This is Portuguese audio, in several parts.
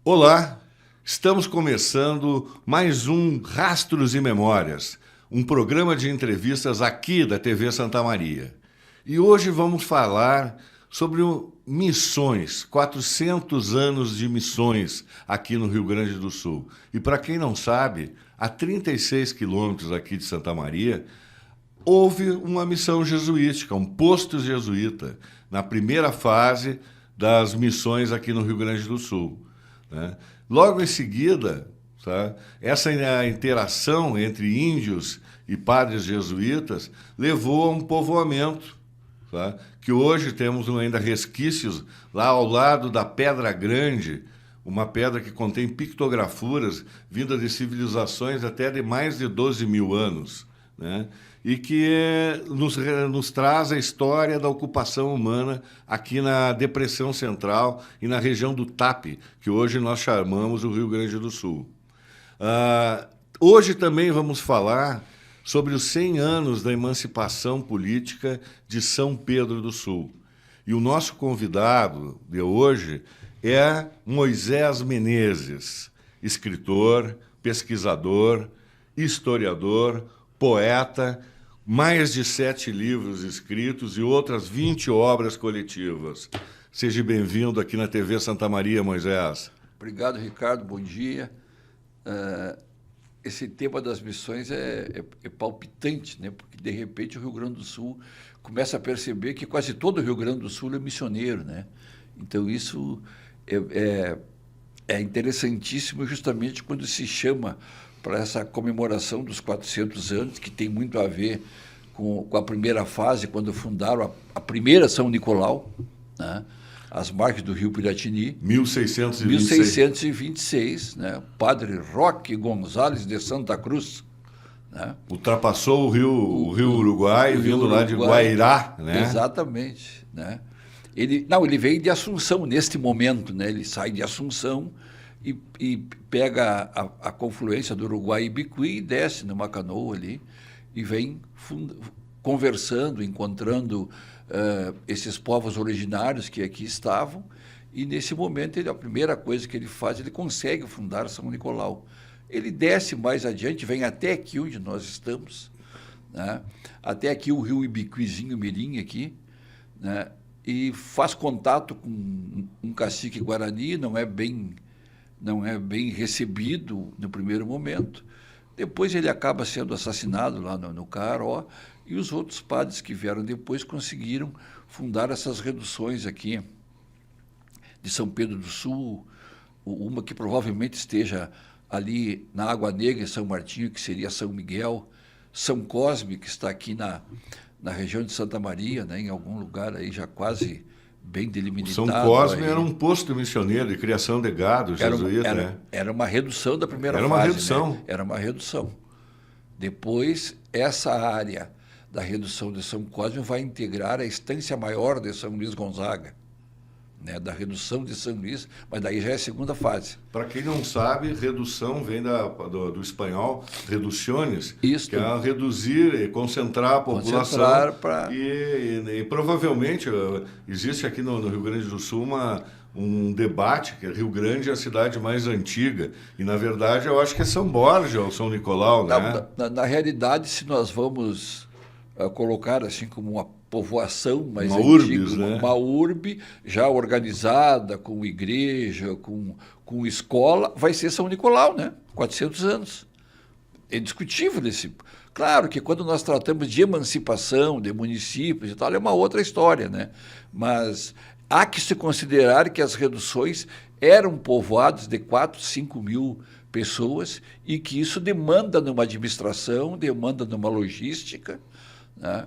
Olá, estamos começando mais um Rastros e Memórias, um programa de entrevistas aqui da TV Santa Maria. E hoje vamos falar sobre missões, 400 anos de missões aqui no Rio Grande do Sul. E para quem não sabe, a 36 quilômetros aqui de Santa Maria, houve uma missão jesuítica, um posto jesuíta, na primeira fase das missões aqui no Rio Grande do Sul. Né? Logo em seguida, tá, essa interação entre índios e padres jesuítas levou a um povoamento, tá, que hoje temos ainda resquícios lá ao lado da Pedra Grande, uma pedra que contém pictografuras vindas de civilizações até de mais de 12 mil anos, né? E que nos traz a história da ocupação humana aqui na Depressão Central e na região do TAP, que hoje nós chamamos o Rio Grande do Sul. Hoje também vamos falar sobre os 100 anos da emancipação política de São Pedro do Sul. E o nosso convidado de hoje é Moisés Menezes, escritor, pesquisador, historiador, poeta, mais de 7 livros escritos e outras 20 obras coletivas. Seja bem-vindo aqui na TV Santa Maria, Moisés. Obrigado, Ricardo. Bom dia. Esse tema das missões é palpitante, né? Porque, de repente, o Rio Grande do Sul começa a perceber que quase todo o Rio Grande do Sul é missioneiro, né? Então, isso é interessantíssimo justamente quando se chama para essa comemoração dos 400 anos, que tem muito a ver com a primeira fase, quando fundaram a primeira São Nicolau, né? As margens do Rio Piratini. 1626, né? Padre Roque Gonzales de Santa Cruz. Né? Ultrapassou o Rio Uruguai, vindo lá de Guairá, né? Exatamente. Né? Ele veio de Assunção neste momento, né? Ele sai de Assunção e pega a confluência do Uruguai e Ibiqui e desce numa canoa ali e vem conversando, encontrando esses povos originários que aqui estavam, e nesse momento a primeira coisa que ele faz, ele consegue fundar São Nicolau. Ele desce mais adiante, vem até aqui onde nós estamos, né? Até aqui o rio Ibiquizinho Mirim aqui, né? E faz contato com um cacique guarani, não é bem recebido no primeiro momento. Depois ele acaba sendo assassinado lá no Caaró, e os outros padres que vieram depois conseguiram fundar essas reduções aqui de São Pedro do Sul, uma que provavelmente esteja ali na Água Negra, em São Martinho, que seria São Miguel, São Cosme, que está aqui na região de Santa Maria, né, em algum lugar aí já quase bem delimitado. São Cosme era um posto missioneiro de criação de gado jesuíta, né? Era uma redução da primeira fase. Era uma redução. Né? Era uma redução. Depois, essa área da redução de São Cosme vai integrar a estância maior de São Luís Gonzaga, né? Da redução de São Luís, mas daí já é a segunda fase. Para quem não sabe, redução vem do espanhol reduciones, Isto. Que é reduzir e concentrar a população. E provavelmente existe aqui no Rio Grande do Sul um debate que Rio Grande é a cidade mais antiga, e na verdade eu acho que é São Borja ou São Nicolau, né? Na realidade, se nós vamos colocar assim como uma povoação mais uma antiga, urbis, né? Uma urbe já organizada, com igreja, com escola, vai ser São Nicolau, né? 400 anos. É indiscutível desse. Claro que quando nós tratamos de emancipação, de municípios e tal, é uma outra história, né? Mas há que se considerar que as reduções eram povoados de 4, 5 mil pessoas, e que isso demanda numa administração, demanda numa logística, né?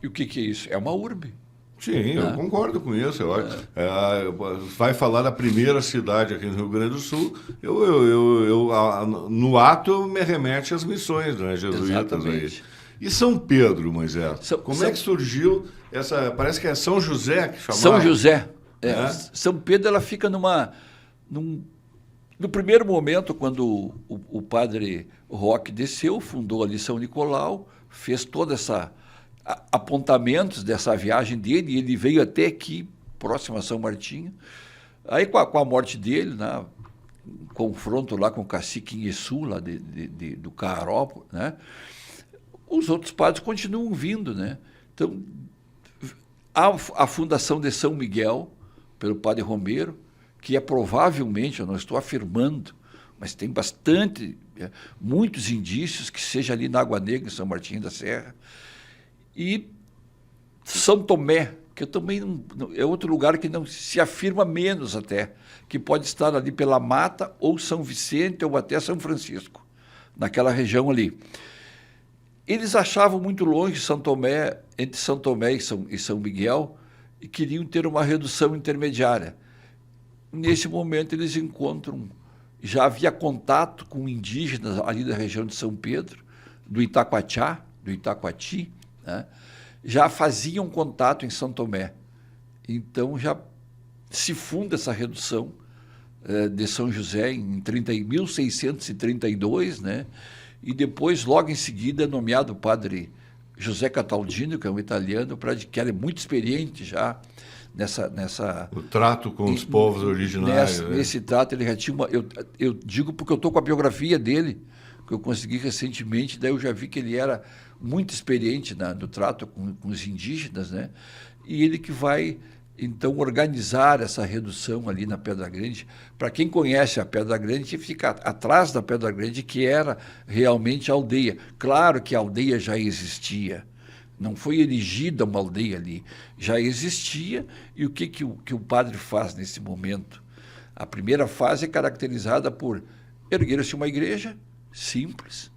E o que é isso? É uma urbe. Sim, eu concordo com isso. Vai falar da primeira cidade aqui no Rio Grande do Sul, no ato me remete às missões, né, jesuítas aí. E São Pedro, Moisés? Como é que surgiu essa... Parece que é São José que chamava. São José. São Pedro, ela fica no primeiro momento, quando o padre Roque desceu, fundou ali São Nicolau, fez toda essa apontamentos dessa viagem dele, e ele veio até aqui, próximo a São Martinho. Aí, com a morte dele, né, confronto lá com o cacique Inheçu, lá do Caró, né? Os outros padres continuam vindo, né? Então, a fundação de São Miguel, pelo padre Romero, que é provavelmente, eu não estou afirmando, mas tem muitos indícios que seja ali na Água Negra, em São Martinho da Serra. E São Tomé, que eu também é outro lugar que não se afirma menos até, que pode estar ali pela Mata, ou São Vicente, ou até São Francisco, naquela região ali. Eles achavam muito longe São Tomé, entre São Tomé e São Miguel, e queriam ter uma redução intermediária. Nesse momento, eles encontram... Já havia contato com indígenas ali da região de São Pedro, do Itacoatiá, do Itacoati, né? Já faziam contato em São Tomé. Então, já se funda essa redução de São José em 1632, né? E depois, logo em seguida, é nomeado o padre José Cataldino, que é um italiano, que era muito experiente já nessa o trato com os povos originários. Nesse trato, ele já tinha eu digo porque eu estou com a biografia dele, que eu consegui recentemente, daí eu já vi que ele era muito experiente no trato com os indígenas, né? E ele que vai, então, organizar essa redução ali na Pedra Grande. Para quem conhece a Pedra Grande, fica atrás da Pedra Grande, que era realmente a aldeia. Claro que a aldeia já existia, não foi erigida uma aldeia ali, já existia. E o que o padre faz nesse momento? A primeira fase é caracterizada por erguer-se uma igreja simples,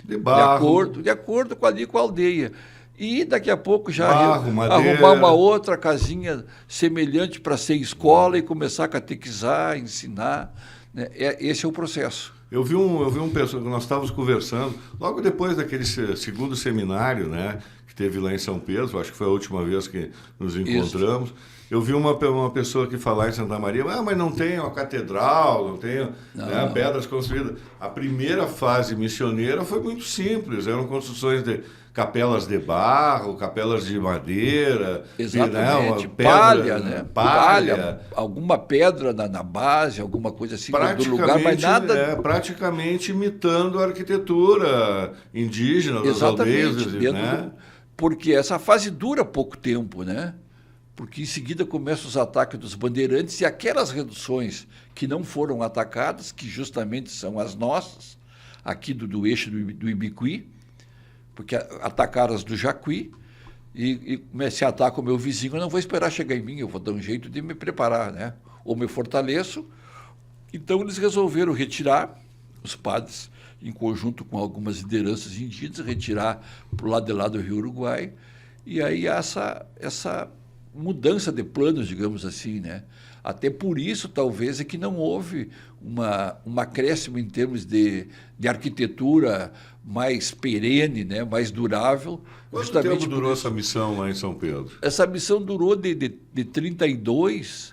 de barro, de acordo com a aldeia. E daqui a pouco já arrumar uma outra casinha semelhante para ser escola e começar a catequizar, ensinar, né? Esse é o processo. Eu vi um pessoal, nós estávamos conversando, logo depois daquele segundo seminário, né, que teve lá em São Pedro, acho que foi a última vez que nos encontramos. Isso. Eu vi uma pessoa que falar em Santa Maria, mas não tem uma catedral, não tem pedras construídas. A primeira fase missioneira foi muito simples, eram construções de capelas de barro, capelas de madeira. Exatamente, palha, né? Palha, alguma pedra na base, alguma coisa assim do lugar, mas nada... praticamente imitando a arquitetura indígena das aldeias. Né? Porque essa fase dura pouco tempo, né? Porque em seguida começam os ataques dos bandeirantes e aquelas reduções que não foram atacadas, que justamente são as nossas, aqui do eixo do Ibicuí, porque atacaram as do Jacuí, e se ataca o meu vizinho, eu não vou esperar chegar em mim, eu vou dar um jeito de me preparar, né? Ou me fortaleço. Então eles resolveram retirar, os padres, em conjunto com algumas lideranças indígenas, retirar para o lado de lá do Rio Uruguai, e aí essa mudança de planos, digamos assim, né? Até por isso, talvez, é que não houve um acréscimo em termos de arquitetura mais perene, né? Mais durável. Quanto tempo durou essa missão lá em São Pedro? Essa missão durou de 32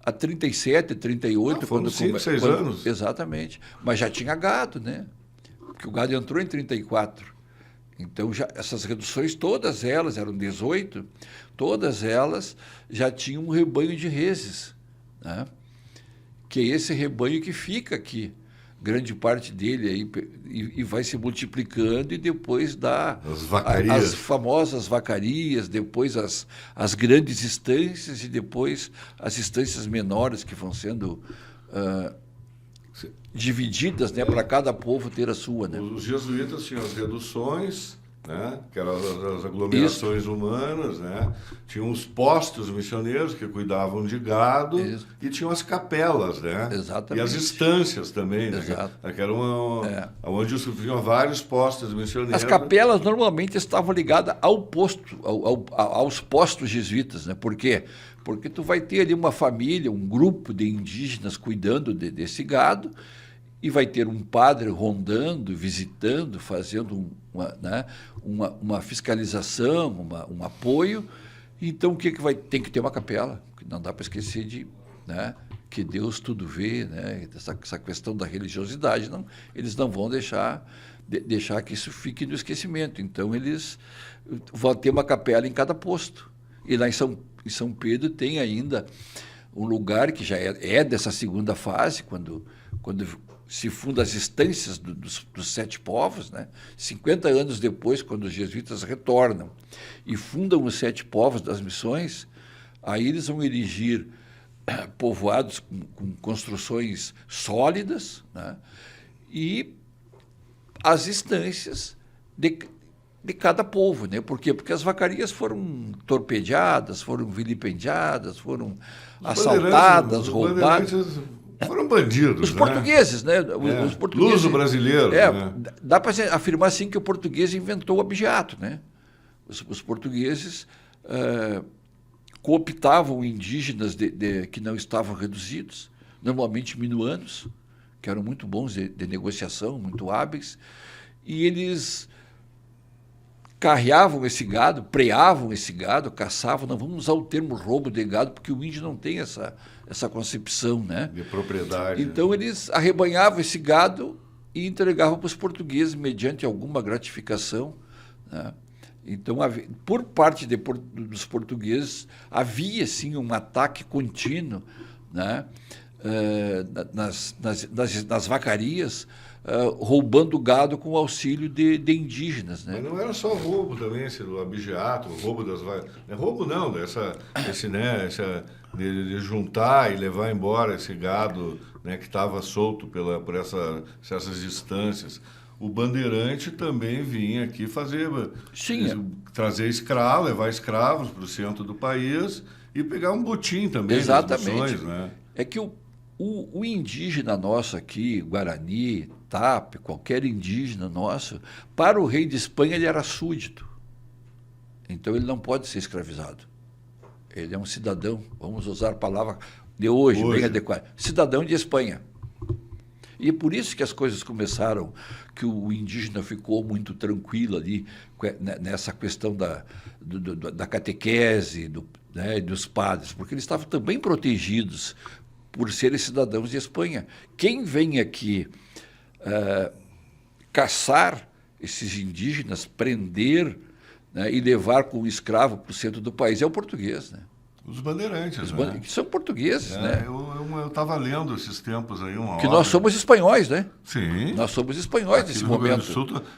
a 37, 38. Foram 5, 6 anos? Exatamente. Mas já tinha gado, né? Porque o gado entrou em 34. Então, essas reduções, todas elas, eram 18, todas elas já tinham um rebanho de reses, né? Que é esse rebanho que fica aqui, grande parte dele aí, e vai se multiplicando e depois dá as famosas vacarias, depois as grandes estâncias e depois as estâncias menores que vão sendo divididas, né, para cada povo ter a sua, né? Os jesuítas tinham as reduções, né, que eram as aglomerações humanas, né? Tinham os postos missioneiros que cuidavam de gado. Isso. E tinham as capelas, né? Exatamente. E as estâncias também, né? Que era onde tinham vários postos missioneiros. As capelas normalmente estavam ligadas ao posto, aos postos jesuítas, né? Por quê? Porque tu vai ter ali uma família, um grupo de indígenas cuidando desse gado, e vai ter um padre rondando, visitando, fazendo uma fiscalização, um apoio. Então, o que vai? Tem que ter uma capela, não dá para esquecer né, que Deus tudo vê, né, essa questão da religiosidade. Eles não vão deixar que isso fique no esquecimento. Então, eles vão ter uma capela em cada posto. E lá em São Pedro tem ainda um lugar que já é dessa segunda fase, quando se funda as estâncias dos 7 povos, né? 50 anos depois, quando os jesuítas retornam e fundam os 7 povos das missões, aí eles vão erigir povoados com construções sólidas, né? E as estâncias de cada povo, né? Por quê? Porque as vacarias foram torpedeadas, foram vilipendiadas, foram assaltadas, roubadas. Foram bandidos, os portugueses, né? Os portugueses. Luso-brasileiros. Né? Dá para afirmar assim que o português inventou o abigeato, né? Os portugueses cooptavam indígenas que não estavam reduzidos, normalmente minuanos, que eram muito bons de negociação, muito hábeis, e eles carreavam esse gado, preavam esse gado, caçavam. Não vamos usar o termo roubo de gado, porque o índio não tem essa concepção, né? De propriedade. Então, eles arrebanhavam esse gado e entregavam para os portugueses mediante alguma gratificação, né? Então, por parte dos portugueses, havia, sim, um ataque contínuo, né? Nas vacarias, roubando gado com o auxílio de indígenas, né? Mas não era só roubo também, esse abigeato, o roubo das vacas. Não é roubo não, de juntar e levar embora esse gado, né, que estava solto por essas distâncias. O bandeirante também vinha aqui trazer escravos, levar escravos para o centro do país e pegar um botim também. Exatamente. Das missões, né? É que o indígena nosso aqui, Guarani, Tape, qualquer indígena nosso, para o rei de Espanha ele era súdito. Então ele não pode ser escravizado. Ele é um cidadão, vamos usar a palavra de hoje. Bem adequada, cidadão de Espanha. E é por isso que as coisas começaram, que o indígena ficou muito tranquilo ali, nessa questão da catequese, né, dos padres, porque eles estavam também protegidos por serem cidadãos de Espanha. Quem vem aqui caçar esses indígenas, prender, né, e levar como escravo para o centro do país é o português, né? Os bandeirantes, que são portugueses, né? Eu estava lendo esses tempos aí que nós somos espanhóis, né? Sim. Nós somos espanhóis nesse momento.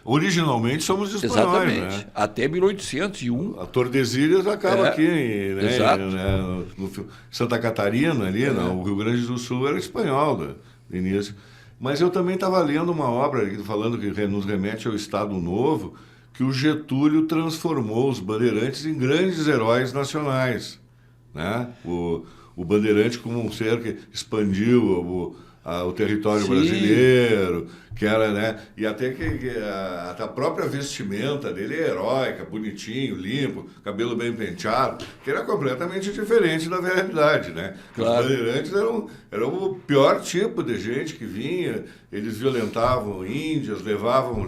Originalmente somos espanhóis. Exatamente. Né? Até 1801. A Tordesilhas acaba aqui, né? Exato. No Santa Catarina, ali, o Rio Grande do Sul era espanhol do início. Mas eu também estava lendo uma obra falando que nos remete ao Estado Novo, que o Getúlio transformou os bandeirantes em grandes heróis nacionais. Né? O bandeirante como um ser que expandiu o território brasileiro, que era, né? E até até a própria vestimenta dele é heróica, bonitinho, limpo, cabelo bem penteado, que era completamente diferente da realidade, né? Claro. Os bandeirantes eram o pior tipo de gente que vinha, eles violentavam índios, levavam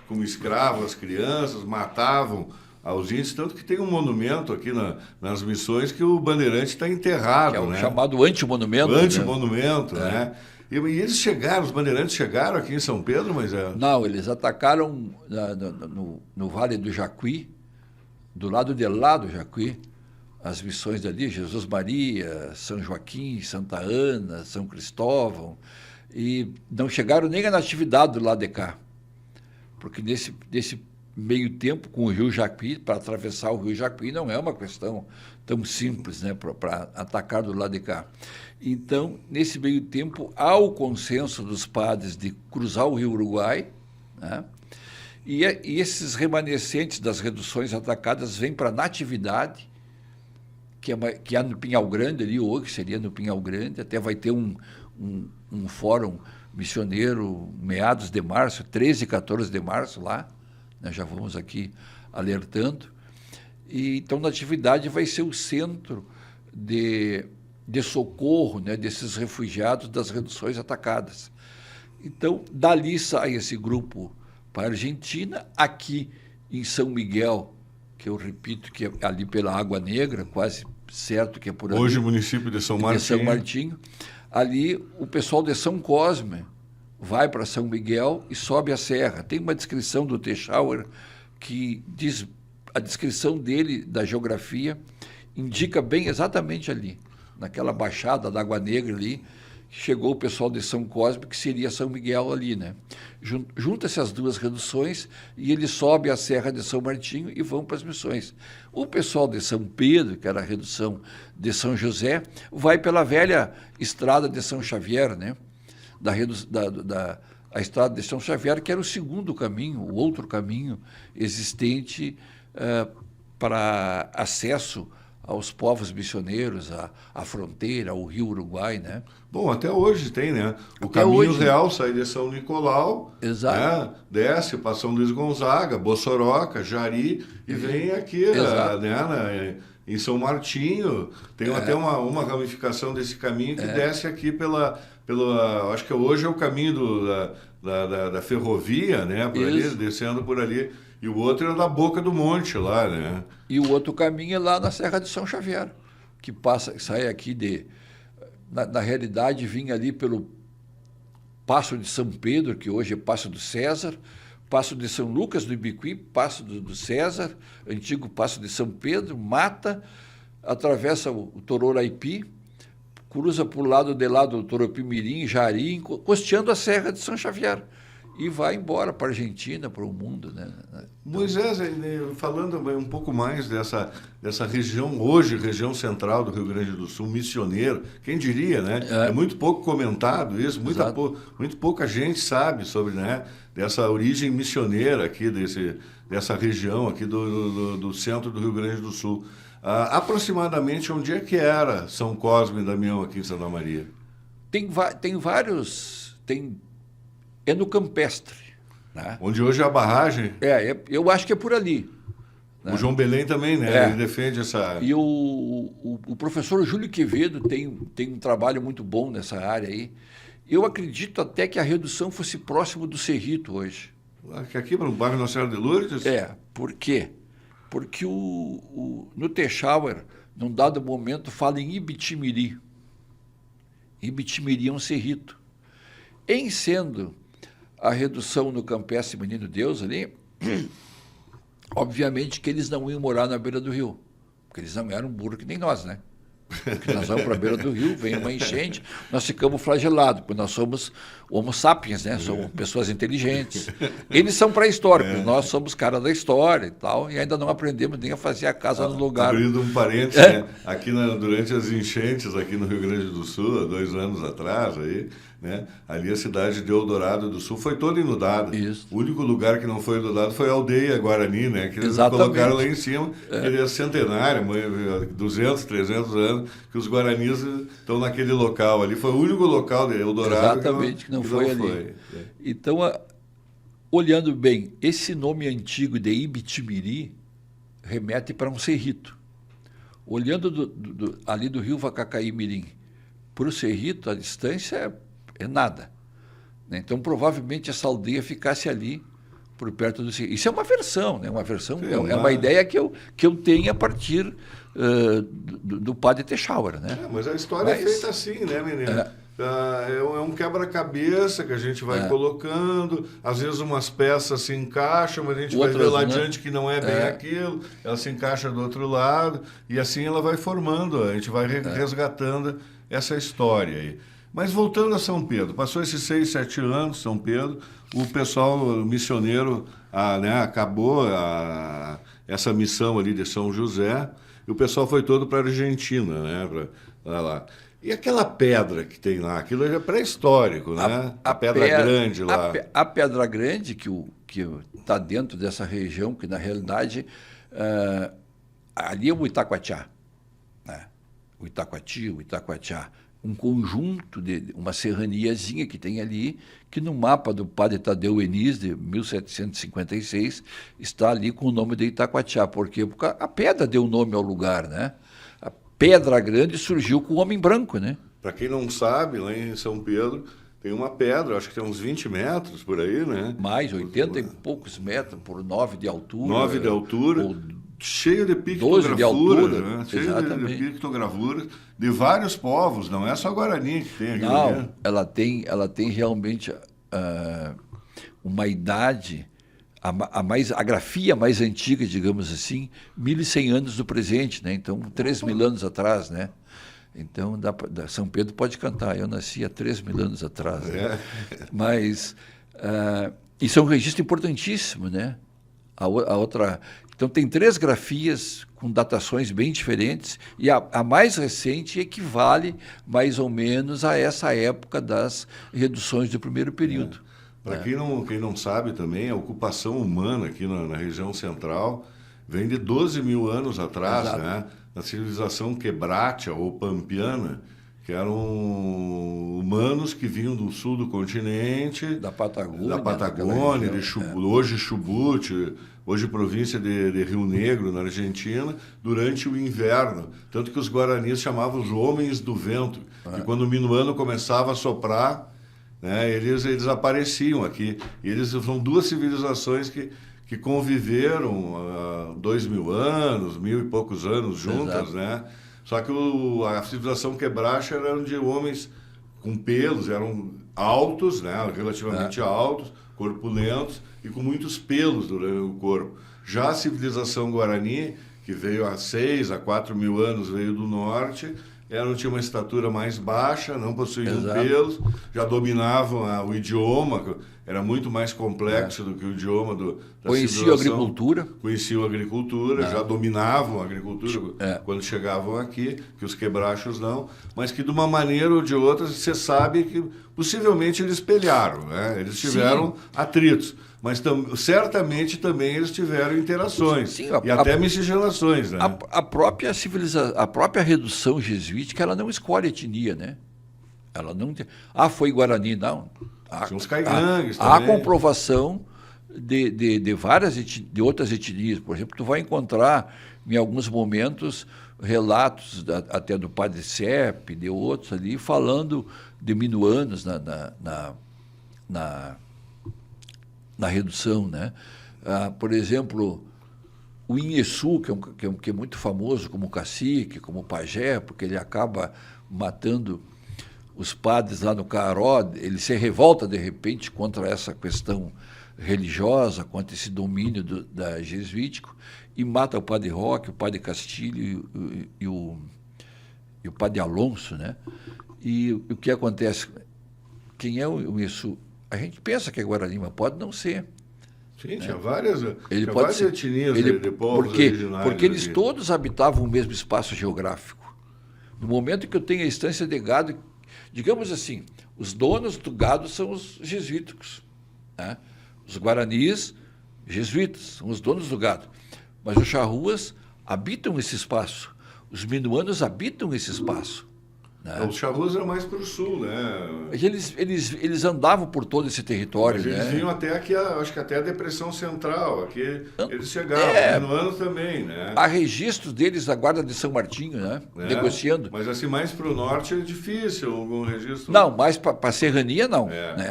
como escravos as crianças, matavam aos índios, tanto que tem um monumento aqui nas missões que o bandeirante está enterrado. Que é o chamado antimonumento. Antimonumento, né? E eles os bandeirantes chegaram aqui em São Pedro, mas Não, eles atacaram no Vale do Jacuí, do lado de lá do Jacuí, as missões dali, Jesus Maria, São Joaquim, Santa Ana, São Cristóvão, e não chegaram nem à natividade do lado de cá, porque nesse meio tempo com o Rio Jacuí, para atravessar o Rio Jacuí não é uma questão tão simples, né, para atacar do lado de cá. Então, nesse meio tempo, há o consenso dos padres de cruzar o Rio Uruguai, né, e remanescentes das reduções atacadas vêm para Natividade, que há no Pinhal Grande ali hoje, que seria no Pinhal Grande, até vai ter um fórum missioneiro meados de março, 13 e 14 de março lá, né, já vamos aqui alertando. E, então, Natividade vai ser o centro de socorro, né, desses refugiados das reduções atacadas. Então, dali sai esse grupo para a Argentina, aqui em São Miguel, que eu repito que é ali pela Água Negra, quase certo que é por ali. Hoje, município de São Martinho. São Martinho. Ali, o pessoal de São Cosme vai para São Miguel e sobe a serra. Tem uma descrição do Techauer que diz, a descrição dele da geografia indica bem exatamente ali. naquela baixada da Água Negra ali, chegou o pessoal de São Cosme, que seria São Miguel ali, né? Junta-se as duas reduções e ele sobe a Serra de São Martinho e vão para as missões. O pessoal de São Pedro, que era a redução de São José, vai pela velha estrada de São Xavier, né? A estrada de São Xavier, que era o segundo caminho, o outro caminho existente para acesso aos povos missioneiros, à fronteira, ao rio Uruguai, né? Bom, até hoje tem, né? O Até caminho hoje. real sai de São Nicolau, Exato. né? Desce para São Luís Gonzaga, Bossoroca, Jari, e vem aqui, Exato. em São Martinho. Tem até uma ramificação desse caminho que desce aqui acho que hoje é o caminho da ferrovia, né? Por ali, descendo por ali. E o outro é da Boca do Monte lá, né? E o outro caminho é lá na Serra de São Xavier, que sai aqui na realidade, vinha ali pelo Passo de São Pedro, que hoje é Passo do César, Passo de São Lucas do Ibiqui, Passo do César, antigo Passo de São Pedro, mata, atravessa o Tororaipi, cruza por lado de lá do Toropimirim, Jari, costeando a Serra de São Xavier. E vai embora para a Argentina, para o mundo, né? Moisés, falando um pouco mais dessa região, hoje, região central do Rio Grande do Sul, missioneiro, quem diria, né? É muito pouco comentado isso, muito pouca gente sabe sobre, né, dessa origem missioneira aqui, dessa região aqui do centro do Rio Grande do Sul. Aproximadamente, onde é que era São Cosme e Damião aqui em Santa Maria? Tem vários... É no Campestre. Né? Onde hoje é a barragem? Eu acho que é por ali. Né? O João Belém também, né? Ele defende essa... E o professor Júlio Quevedo tem um trabalho muito bom nessa área aí. Eu acredito até que a redução fosse próximo do Cerrito hoje. Aqui para o bairro Nossa Senhora de Lourdes? Por quê? Porque no Techauer, num dado momento, fala em Ibitimiri. Ibitimiri é um cerrito. Em sendo a redução no Campestre Menino Deus ali, obviamente que eles não iam morar na beira do rio, porque eles não eram burros que nem nós, né? Porque nós vamos para a beira do rio, vem uma enchente, nós ficamos flagelados, porque nós somos homo sapiens, né? Somos pessoas inteligentes. Eles são pré-históricos, nós somos cara da história e tal, e ainda não aprendemos nem a fazer a casa no lugar. Abrindo um parênteses, né? Aqui durante as enchentes aqui no Rio Grande do Sul, há 2 anos atrás, aí, né? Ali a cidade de Eldorado do Sul foi toda inundada. Isso. O único lugar que não foi inundado foi a aldeia Guarani, né? Que eles Exatamente. colocaram lá em cima, que é centenário, 200, 300 anos, que os guaranis estão naquele local ali. Foi o único local de Eldorado que não foi ali. Então, olhando bem, esse nome antigo de Ibitimiri remete para um cerrito. Olhando ali do rio Vacacaí-Mirim para o cerrito, a distância é nada. Né? Então, provavelmente, essa aldeia ficasse ali, por perto do cerrito. Isso é uma versão, né? É uma ideia que eu tenho a partir do padre Techauer, né? Mas a história é feita assim, né, menino? É um quebra-cabeça que a gente vai colocando, às vezes umas peças se encaixam, mas a gente vai ver lá adiante que não é bem aquilo, ela se encaixa do outro lado, e assim ela vai formando, a gente vai resgatando essa história aí. Mas voltando a São Pedro, passou esses 6, 7 anos, São Pedro, o pessoal missioneiro acabou essa missão ali de São José, e o pessoal foi todo para a Argentina, né, para lá. E aquela pedra que tem lá, aquilo é pré-histórico, né? A Pedra Grande lá. A Pedra Grande, que está dentro dessa região, que na realidade ali é o Itacoatiá, né? O Itacoatiá, um conjunto uma serraniazinha que tem ali, que no mapa do padre Tadeu Enis, de 1756, está ali com o nome de Itacoatiá. Por quê? Porque a pedra deu nome ao lugar, né? A Pedra Grande surgiu com o homem branco, né? Para quem não sabe, lá em São Pedro tem uma pedra, acho que tem uns 20 metros por aí, né? Mais, 80 e poucos metros por 9 de altura. 9 de altura. Ou cheio de pictografura, 12 de altura, né? Cheio de pictografura de vários povos, não é só Guarani que tem aqui. Não, ela tem realmente uma idade, a grafia mais antiga, digamos assim, 1.100 anos do presente, né? Então, 3.000 anos atrás, né? Então, São Pedro pode cantar. Eu nasci há 3.000 anos atrás. Né? Mas isso é um registro importantíssimo, né? A outra... Então, tem 3 grafias com datações bem diferentes e a mais recente equivale mais ou menos a essa época das reduções do primeiro período. Para quem não sabe também, a ocupação humana aqui na região central vem de 12.000 anos atrás, Exato. né? Na civilização quebracha ou pampiana, que eram humanos que vinham do sul do continente, Da Patagônia, hoje Chubut, hoje província de Rio Negro, na Argentina, durante o inverno. Tanto que os guaranis chamavam os homens do vento, que quando o minuano começava a soprar, né, eles apareciam aqui. E eles são 2 civilizações que conviveram há 2.000 anos, 1.000 e poucos anos juntas, né? Só que a civilização quebracha era de homens com pelos, eram altos, né? Relativamente altos, corpulentos e com muitos pelos durante o corpo. Já a civilização guarani, que veio há 6 a 4.000 anos, veio do norte, tinha uma estatura mais baixa, não possuíam pelos, já dominavam o idioma, era muito mais complexo do que o idioma da Conheciam a agricultura. Conheciam a agricultura, já dominavam a agricultura quando chegavam aqui, que os quebrachos não, mas que de uma maneira ou de outra você sabe que possivelmente eles pelearam, né? Eles tiveram atritos. Mas certamente também eles tiveram interações. Sim, e até miscigenações. Né? A própria redução jesuítica, ela não escolhe etnia, né? Ela não tem... foi Guarani, não. Tinha uns caigangues também. Há comprovação de outras etnias. Por exemplo, tu vai encontrar, em alguns momentos, relatos até do Padre Sepp, de outros ali, falando de minuanos na redução, né? Por exemplo, o Inheçu, que é muito famoso como cacique, como pajé, porque ele acaba matando os padres lá no Caaró, ele se revolta de repente contra essa questão religiosa, contra esse domínio da jesuítico, e mata o padre Roque, o padre Castilho e o padre Alonso, né? E o que acontece? Quem é o Inheçu? A gente pensa que é Guarani, mas pode não ser. Sim, tinha várias etnias de povos originários. Porque eles todos habitavam o mesmo espaço geográfico. No momento que eu tenho a estância de gado, digamos assim, os donos do gado são os jesuíticos, né? Os guaranis, jesuítas, são os donos do gado. Mas os charruas habitam esse espaço. Os minuanos habitam esse espaço. Né? Os charruas eram mais para o sul, né? Eles andavam por todo esse território. Mas eles vinham até aqui, acho que até a Depressão Central. Aqui eles chegavam, no ano também, né? Há registros deles da Guarda de São Martinho, né? Negociando. Mas assim, mais para o norte é difícil algum registro. Não, mais para a serrania não. Né?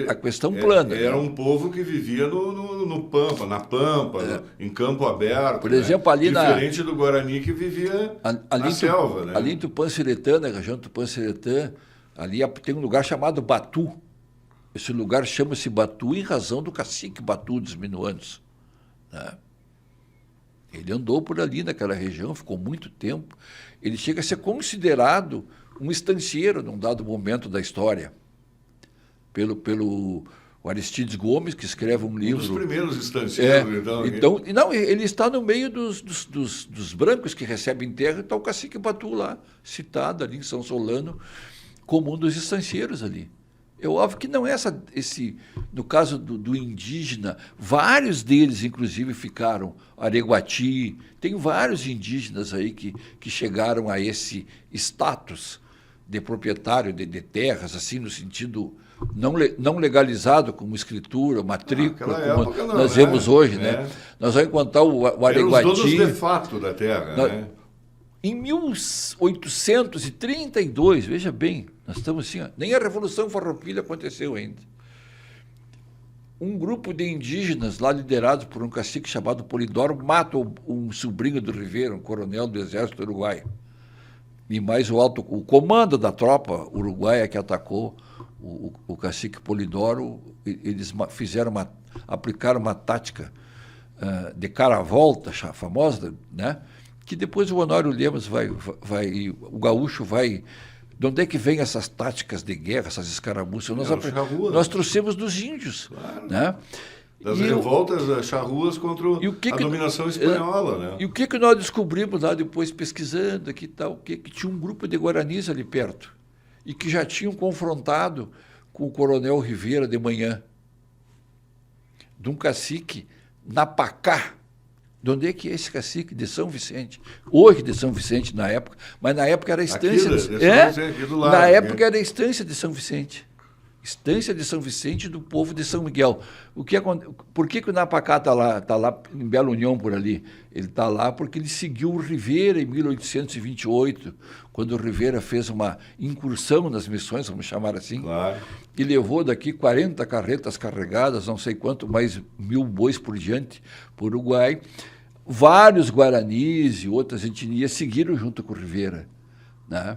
A questão plana. Era um povo que vivia no Pampa, na Pampa, em campo aberto. Por exemplo, ali diferente do Guarani que vivia na selva, né? Ali em Tupã-Seretã, na região de Tupã-Seretã, ali tem um lugar chamado Batu. Esse lugar chama-se Batu em razão do cacique Batu dos minuanos. Né? Ele andou por ali naquela região, ficou muito tempo. Ele chega a ser considerado um estancieiro num dado momento da história. Pelo Aristides Gomes, que escreve um livro... Um dos primeiros estancieiros, então, ele está no meio dos brancos que recebem terra, está o cacique Batu lá, citado ali em São Solano, como um dos estancieiros ali. É óbvio que não é no caso do indígena, vários deles, inclusive, ficaram Areguati, tem vários indígenas aí que chegaram a esse status de proprietário de terras, assim, no sentido não legalizado como escritura, matrícula, como nós vemos hoje, né? Nós vamos encontrar o Areguati... Eram os donos de fato da terra, né? Em 1832, veja bem, nós estamos assim, nem a Revolução Farroupilha aconteceu ainda. Um grupo de indígenas, lá liderados por um cacique chamado Polidoro, mata um sobrinho do Rivera, um coronel do exército uruguaio. E mais o comando da tropa uruguaia que atacou o cacique Polidoro, eles aplicaram uma tática de cara-volta, famosa, né? que depois o Honório Lemos o gaúcho vai... De onde é que vem essas táticas de guerra, essas escaramuças? Nós trouxemos dos índios. Claro. Né? Das revoltas charruas contra a dominação espanhola. Né? E o que nós descobrimos lá depois, pesquisando aqui e tal, que tinha um grupo de guaranis ali perto e que já tinham confrontado com o Coronel Rivera de manhã, de um cacique Napacá. De onde é que é esse cacique? De São Vicente. Hoje de São Vicente, na época, mas na época era a estância... Na época era a estância de São Vicente. Estância de São Vicente do povo de São Miguel. Por que o Napacá está lá em Bela União, por ali? Ele está lá porque ele seguiu o Rivera em 1828, quando o Rivera fez uma incursão nas missões, vamos chamar assim, claro. E levou daqui 40 carretas carregadas, não sei quanto, mais 1000 bois por diante, para o Uruguai. Vários guaranis e outras etnias seguiram junto com o Rivera. Né?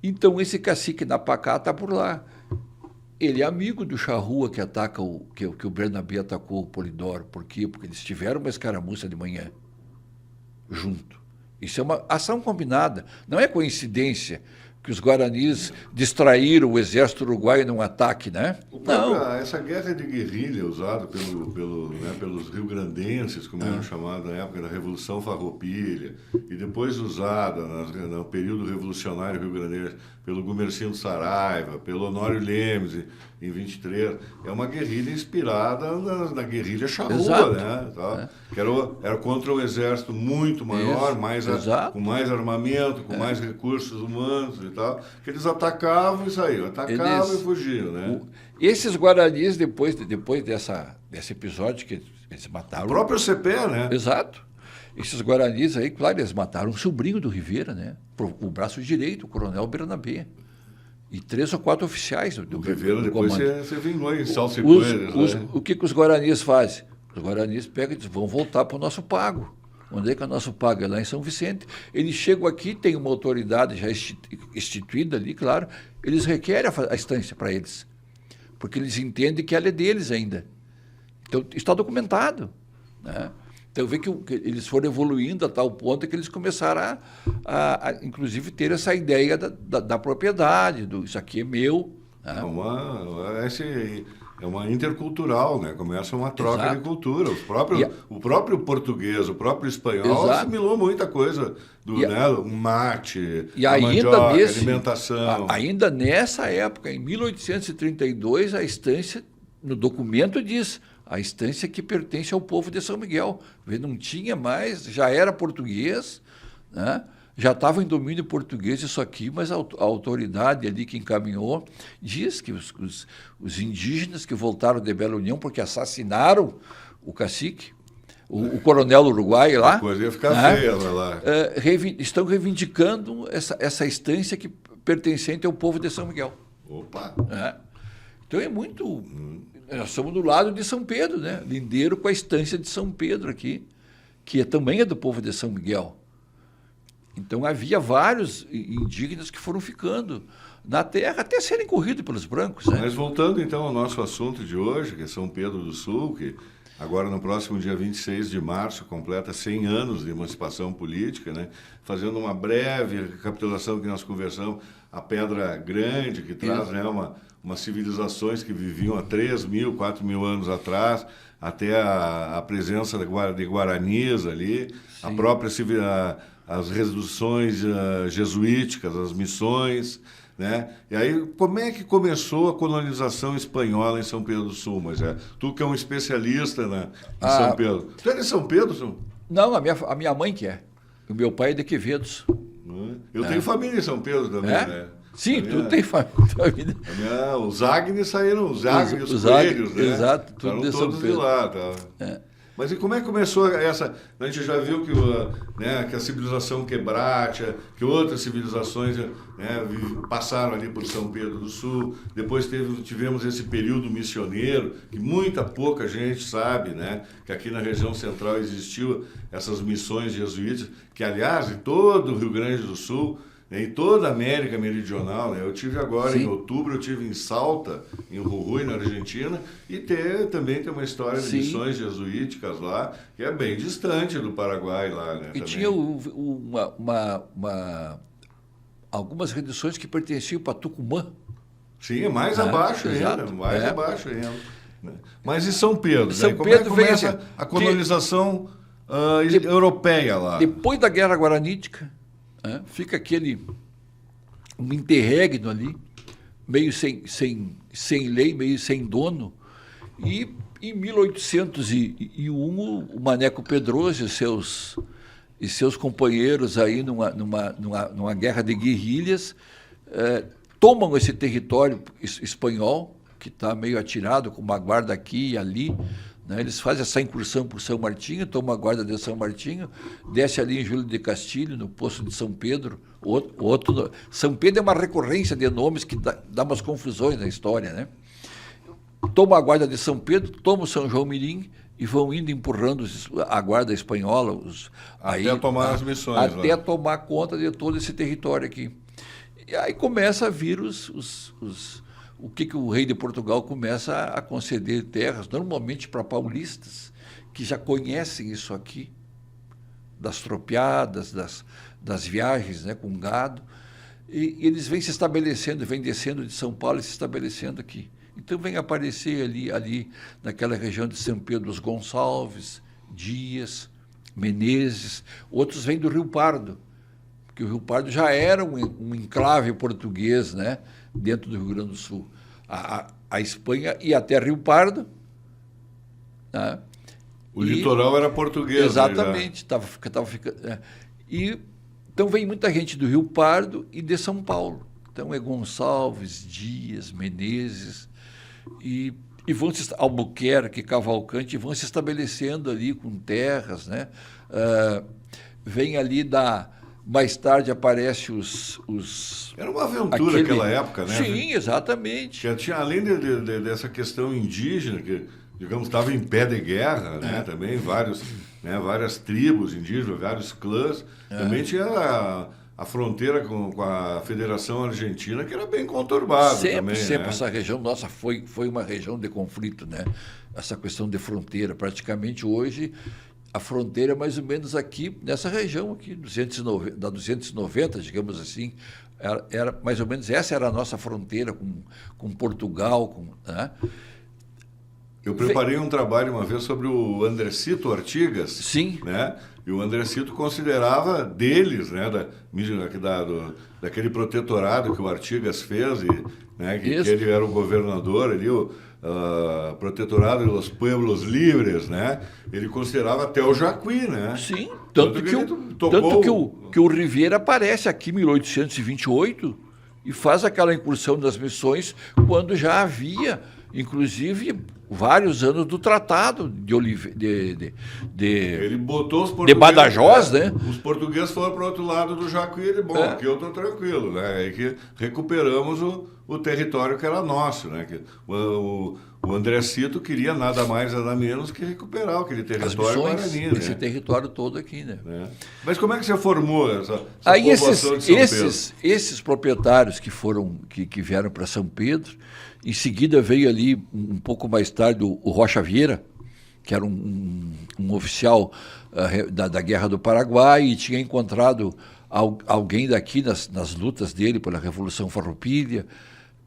Então, esse cacique Napacá está por lá. Ele é amigo do charrua que ataca que o Bernabé atacou o Polidoro. Por quê? Porque eles tiveram uma escaramuça de manhã junto. Isso é uma ação combinada. Não é coincidência que os guaranis distraíram o exército uruguaio num ataque, né? Não. Essa guerra de guerrilha usada pelos rio-grandenses, como eram chamados na época da Revolução Farroupilha, e depois usada no período revolucionário rio-grandense pelo Gumercindo Saraiva, pelo Honório Lemes, em 23, é uma guerrilha inspirada na guerrilha charrua, né? Tá? Que era contra um exército muito maior, com mais armamento, com mais recursos humanos e tal, que eles atacavam e saíam, e fugiam, né? Esses guaranis, depois desse episódio que eles mataram... O próprio CP, né? Exato. Esses guaranis aí, claro, eles mataram um sobrinho do Rivera, né? O braço direito, o coronel Bernabé. E 3 ou 4 oficiais do Rivera depois você vingou em Salsipueiras. O que os guaranis fazem? Os guaranis pegam e dizem, vão voltar para o nosso pago. Onde é que é o nosso pago? É lá em São Vicente. Eles chegam aqui, tem uma autoridade já instituída ali, claro, eles requerem a estância para eles, porque eles entendem que ela é deles ainda. Então, está documentado. Né? Então, vê que eles foram evoluindo a tal ponto que eles começaram inclusive, ter essa ideia da propriedade, isso aqui é meu. Né? É uma intercultural, né? Começa uma troca de cultura. O próprio português, o próprio espanhol assimilou muita coisa o mate, a mandioca, a alimentação. Ainda nessa época, em 1832, a estância, no documento diz, a estância que pertence ao povo de São Miguel. Não tinha mais, já era português, né? Já estava em domínio português isso aqui, mas a autoridade ali que encaminhou diz que os indígenas que voltaram de Bela União porque assassinaram o cacique, o coronel uruguaio lá... A coisa ia ficar feia lá. Estão reivindicando essa estância que pertencente ao povo de São Miguel. Opa! Então é muito... Nós estamos do lado de São Pedro, né? Lindeiro com a estância de São Pedro aqui, que também é do povo de São Miguel. Então, havia vários indígenas que foram ficando na terra até serem corridos pelos brancos. Né? Mas voltando, então, ao nosso assunto de hoje, que é São Pedro do Sul, que agora, no próximo dia 26 de março, completa 100 anos de emancipação política, né? Fazendo uma breve recapitulação que nós conversamos, a Pedra Grande, que traz umas civilizações que viviam há 3.000, 4.000 anos atrás, até a presença de guaranis ali, sim, a própria as reduções jesuíticas, as missões, né? E aí, como é que começou a colonização espanhola em São Pedro do Sul? Mas tu que é um especialista em São Pedro. Tu é de São Pedro, senhor? Não, a minha mãe que é. O meu pai é de Quevedos. Eu tenho família em São Pedro também, né? Sim, tu tem família. Os Agnes saíram, os Coelhos, né? Exato, tudo de São todos Pedro. De lá, tá? Mas e como é que começou essa... A gente já viu que a civilização quebrátia, que outras civilizações passaram ali por São Pedro do Sul. Depois tivemos esse período missioneiro, que pouca gente sabe, né? Que aqui na região central existiu essas missões jesuíticas, que, aliás, em todo o Rio Grande do Sul, Em toda a América Meridional, né? Eu tive agora, Sim. em outubro, eu tive em Salta, em Jujuy, na Argentina, e também tem uma história de Sim. missões jesuíticas lá, que é bem distante do Paraguai lá, né? E também. tinha algumas reduções que pertenciam para Tucumã. Sim, mais abaixo ainda, exato. mais abaixo ainda. Né? Mas e São Pedro? São Né? Como Pedro é que começa veio assim, a colonização europeia lá? Depois da Guerra Guaranítica, né, fica um interregno ali, meio sem lei, meio sem dono. E em 1801, o Maneco Pedroso e seus companheiros aí numa guerra de guerrilhas tomam esse território espanhol, que está meio atirado, com uma guarda aqui e ali. Né? Eles fazem essa incursão por São Martinho, tomam a guarda de São Martinho, desce ali em Júlio de Castilho, no posto de São Pedro. São Pedro é uma recorrência de nomes que dá umas confusões na história, né? Toma a guarda de São Pedro, toma o São João Mirim e vão indo empurrando a guarda espanhola. Até tomar as missões. Até tomar conta de todo esse território aqui. E aí começa a vir o que o rei de Portugal começa a conceder terras, normalmente para paulistas, que já conhecem isso aqui, das tropiadas, das viagens, né, com gado, e eles vêm se estabelecendo, vêm descendo de São Paulo e se estabelecendo aqui. Então vem aparecer ali naquela região de São Pedro dos Gonçalves, Dias, Menezes, outros vêm do Rio Pardo, porque o Rio Pardo já era um enclave português, né, dentro do Rio Grande do Sul. A Espanha ia até Rio Pardo. Né, o litoral era português. Exatamente. Tava ficando, então vem muita gente do Rio Pardo e de São Paulo. Então é Gonçalves, Dias, Menezes, e vão Albuquerque, Cavalcante, vão se estabelecendo ali com terras, né? Vem ali mais tarde aparece os Era uma aventura aquela época, né? Sim, exatamente. Que tinha, além dessa questão indígena, que, digamos, estava em pé de guerra, né? Também várias tribos indígenas, vários clãs. Também tinha a fronteira com a Federação Argentina, que era bem conturbada também. Sempre né? essa região nossa foi uma região de conflito, né? Essa questão de fronteira. Praticamente hoje, a fronteira é mais ou menos aqui, nessa região aqui, da 290, digamos assim, era mais ou menos, essa era a nossa fronteira com Portugal. Né? Eu preparei um trabalho uma vez sobre o Andrecito Artigas. Sim. Né? E o Andrecito considerava deles, né, daquele protetorado que o Artigas fez, né, que ele era o governador ali, o protetorado dos pueblos livres, né? Ele considerava até o Jacuí, né? Sim, tanto que o Rivera aparece aqui em 1828 e faz aquela incursão das missões quando já havia, inclusive, vários anos do tratado ele botou os portugueses, de Badajoz, né? Os portugueses foram para o outro lado do Jacuí, aqui eu estou tranquilo, né? Aí que recuperamos o território que era nosso, né? Que o Andrecito queria nada mais, nada menos que recuperar aquele território guarani, né? Esse território todo aqui, né? Mas como é que você formou essa aí povoação de São Pedro? Esses proprietários que vieram para São Pedro, em seguida veio ali, um pouco mais tarde, o Rocha Vieira, que era um oficial da Guerra do Paraguai e tinha encontrado alguém daqui nas lutas dele pela Revolução Farroupilha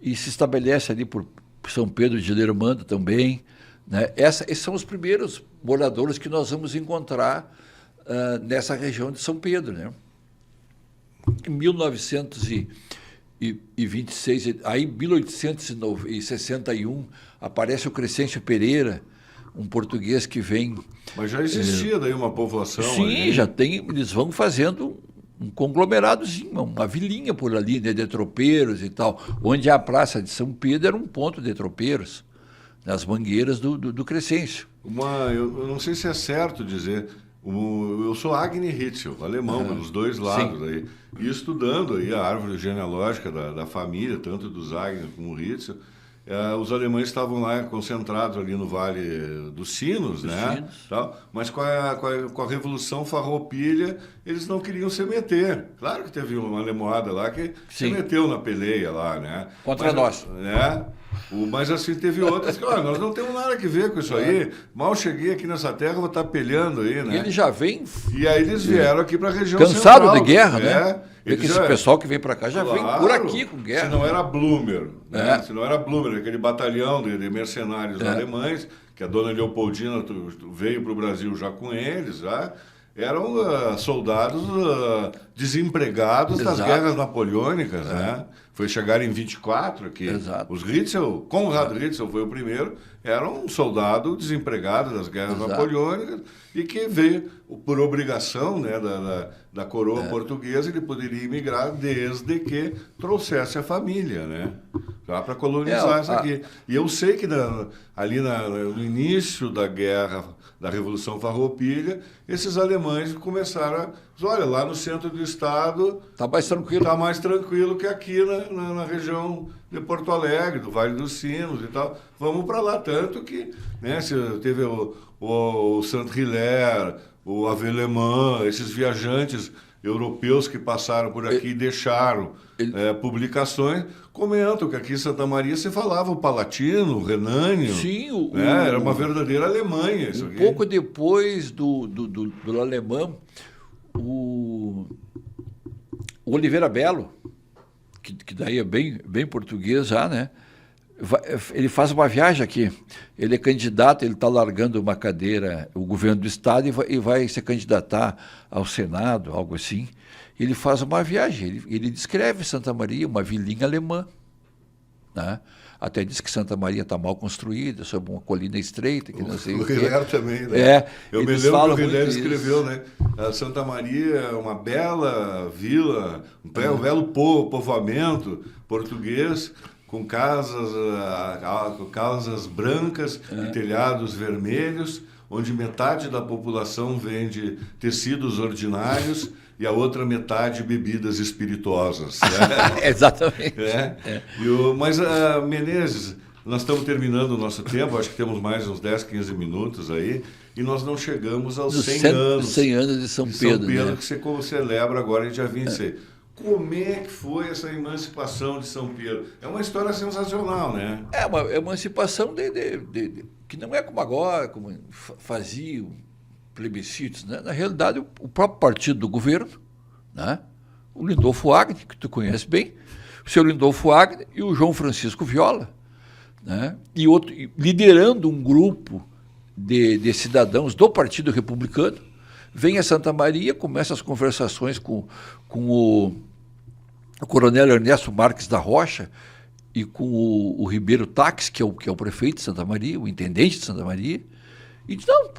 e se estabelece ali por São Pedro de Lermando também. Né? Esses são os primeiros moradores que nós vamos encontrar nessa região de São Pedro. Né? Em 1926, aí em 1861, aparece o Crescêncio Pereira, um português que vem... Mas já existia daí uma povoação? Sim, ali. já tem, eles vão fazendo um conglomeradozinho, uma vilinha por ali, né, de tropeiros e tal, onde a Praça de São Pedro era um ponto de tropeiros, nas mangueiras do Crescêncio. Eu não sei se é certo dizer... Eu sou Agni Ritzel, alemão, pelos dois lados aí. E estudando aí a árvore genealógica da família, tanto dos Agni como do Ritzel, os alemães estavam lá concentrados ali no Vale dos Sinos, né? Tal, mas com a Revolução Farroupilha, eles não queriam se meter. Claro que teve uma lemoada lá que se meteu na peleia lá, né? Contra nós. Né? Mas assim, teve outras que, olha, nós não temos nada a ver com isso aí. Mal cheguei aqui nessa terra, vou estar peleando aí, né? E ele já vem... E aí eles vieram aqui para a região cansado central. de guerra, né? Esse já, pessoal que vem para cá já vem por aqui com guerra. Se não era Blücher, né? Se não era Blücher, aquele batalhão de mercenários alemães, que a dona Leopoldina veio para o Brasil já com eles, já, eram soldados desempregados das guerras napoleônicas, né? Foi chegar em 24 aqui. Exato. Os Ritzel, Konrad Ritzel foi o primeiro, era um soldado desempregado das guerras napoleônicas e que veio por obrigação, né, da coroa portuguesa, ele poderia imigrar desde que trouxesse a família, né? Para colonizar isso aqui. E eu sei que ali no início da guerra, da Revolução Farroupilha, esses alemães começaram a... Olha, lá no centro do estado... Está mais tranquilo. Está mais tranquilo que aqui na região de Porto Alegre, do Vale dos Sinos e tal. Vamos para lá. Tanto que, né, teve o Saint-Hilaire, o Avelemã, esses viajantes europeus que passaram por aqui e deixaram publicações, comentam que aqui em Santa Maria se falava o palatino, o renânio. Sim, era uma verdadeira Alemanha isso aqui. Pouco depois do alemão, o Oliveira Belo, que daí é bem português já, né? Ele faz uma viagem aqui. Ele é candidato, ele está largando uma cadeira, o governo do estado, e vai se candidatar ao Senado, algo assim. Ele faz uma viagem, ele descreve Santa Maria, uma vilinha alemã, né? Até diz que Santa Maria está mal construída, sob uma colina estreita. Que não sei o Hiller também, né? Eu me lembro que o Hiller escreveu, né? A Santa Maria é uma bela vila, um belo povoamento português, com casas brancas e telhados vermelhos, onde metade da população vende tecidos ordinários e a outra metade bebidas espirituosas. Né? Exatamente. Mas, Menezes, nós estamos terminando o nosso tempo, acho que temos mais uns 10, 15 minutos aí, e nós não chegamos aos 100 anos. 100 anos de São Pedro. Né? Que você celebra agora em dia 26. Como é que foi essa emancipação de São Pedro? É uma história sensacional, né? É uma emancipação que não é como agora, como faziam plebiscitos, né? Na realidade, o próprio partido do governo, né? O Lindolfo Wagner, que tu conhece bem, o seu Lindolfo Wagner e o João Francisco Viola, né? Liderando um grupo de cidadãos do Partido Republicano, vem a Santa Maria, começa as conversações com o coronel Ernesto Marques da Rocha e com o Ribeiro Tax, que é o prefeito de Santa Maria, o intendente de Santa Maria, e diz, não,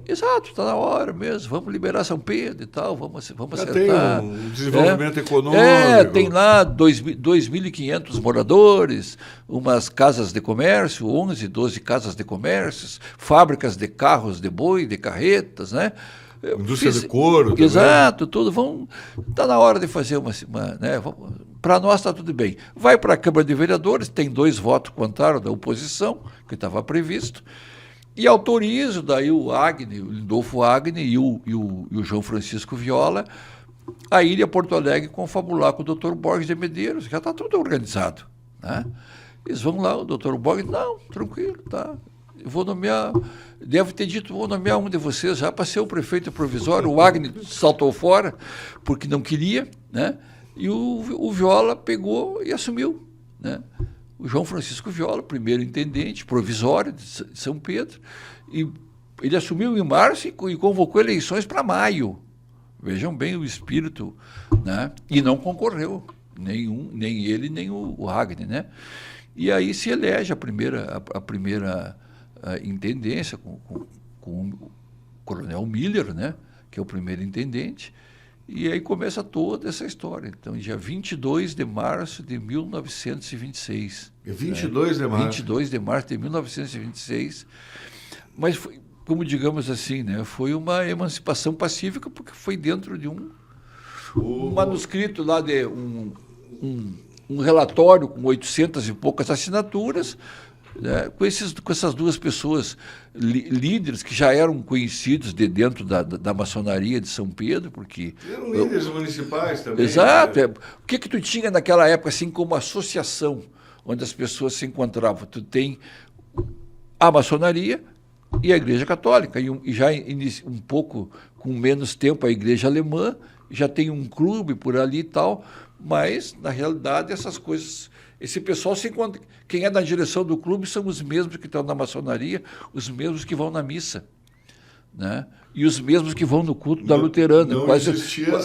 exato, está na hora mesmo, vamos liberar São Pedro e tal, vamos acertar. Tem um desenvolvimento econômico. Tem lá 2.500 moradores, umas casas de comércio, 11, 12 casas de comércio, fábricas de carros de boi, de carretas, né? Indústria de couro. Exato, tudo. Está na hora de fazer né? Para nós está tudo bem. Vai para a Câmara de Vereadores, tem 2 votos contrários da oposição, que estava previsto, e autorizo daí o Lindolfo Wagner e o João Francisco Viola a ir a Porto Alegre confabular com o Dr. Borges de Medeiros, já está tudo organizado. Né? Eles vão lá, o Dr. Borges, não, tranquilo, tá. Eu vou nomear, devo ter dito, vou nomear um de vocês já para ser o prefeito provisório. O Wagner saltou fora porque não queria, né? E o Viola pegou e assumiu, né? O João Francisco Viola, primeiro intendente provisório de São Pedro, e ele assumiu em março e convocou eleições para maio. Vejam bem o espírito, né? E não concorreu, nem ele, nem o Wagner, né? E aí se elege a primeira intendência com o coronel Miller, né, que é o primeiro intendente, e aí começa toda essa história. Então, dia 22 de março de 1926. 22 de março? 22 de março de 1926. Mas, foi, como digamos assim, né, foi uma emancipação pacífica, porque foi dentro de um manuscrito lá de um relatório com 800 e poucas assinaturas, né, com essas duas pessoas líderes que já eram conhecidos de dentro da maçonaria de São Pedro, porque... Eram líderes municipais também. Exato. Né? O que tu tinha naquela época, assim, como associação, onde as pessoas se encontravam? Tu tem a maçonaria e a Igreja Católica, e já um pouco com menos tempo a Igreja Alemã, já tem um clube por ali e tal, mas, na realidade, essas coisas... Esse pessoal se encontra... Quem é da direção do clube são os mesmos que estão na maçonaria, os mesmos que vão na missa, né? E os mesmos que vão no culto da luterana. Não existia